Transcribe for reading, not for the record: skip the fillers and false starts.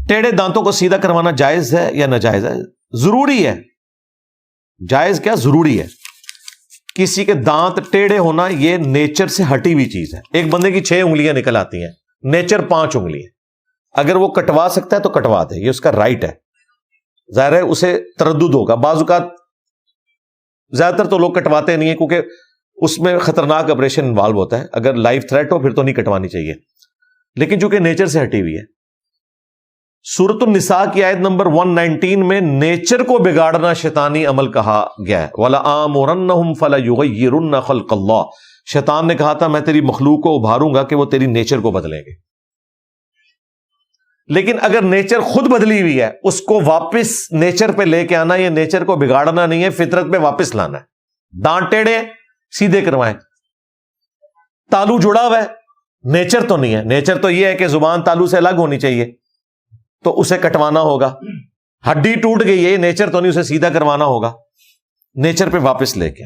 ٹیڑھے دانتوں کو سیدھا کروانا جائز ہے یا ناجائز ہے؟ ضروری ہے. جائز کیا، ضروری ہے. کسی کے دانت ٹیڑھے ہونا یہ نیچر سے ہٹی ہوئی چیز ہے. ایک بندے کی 6 انگلیاں نکل آتی ہیں، نیچر 5 انگلی ہے. اگر وہ کٹوا سکتا ہے تو کٹوا دے، یہ اس کا رائٹ ہے. ظاہر ہے اسے تردد ہوگا. بعض اوقات زیادہ تر تو لوگ کٹواتے نہیں ہیں کیونکہ اس میں خطرناک آپریشن انوالو ہوتا ہے. اگر لائف تھریٹ ہو پھر تو نہیں کٹوانی چاہیے، لیکن چونکہ نیچر سے ہٹی ہوئی ہے. سورۃ النساء کی آیت نمبر 119 میں نیچر کو بگاڑنا شیطانی عمل کہا گیا ہے. وَلَآمُرَنَّهُمْ فَلَيُغَيِّرُنَّ خَلْقَ اللَّهِ. شیطان نے کہا تھا میں تیری مخلوق کو ابھاروں گا کہ وہ تیری نیچر کو بدلیں گے. لیکن اگر نیچر خود بدلی ہوئی ہے اس کو واپس نیچر پہ لے کے آنا، یہ نیچر کو بگاڑنا نہیں ہے، فطرت پہ واپس لانا ہے. دانت ٹیڑھے سیدھے کروائیں. تالو جڑا ہوا ہے، نیچر تو نہیں ہے. نیچر تو یہ ہے کہ زبان تالو سے الگ ہونی چاہیے، تو اسے کٹوانا ہوگا. ہڈی ٹوٹ گئی ہے، نیچر تو نہیں، اسے سیدھا کروانا ہوگا. نیچر پہ واپس لے کے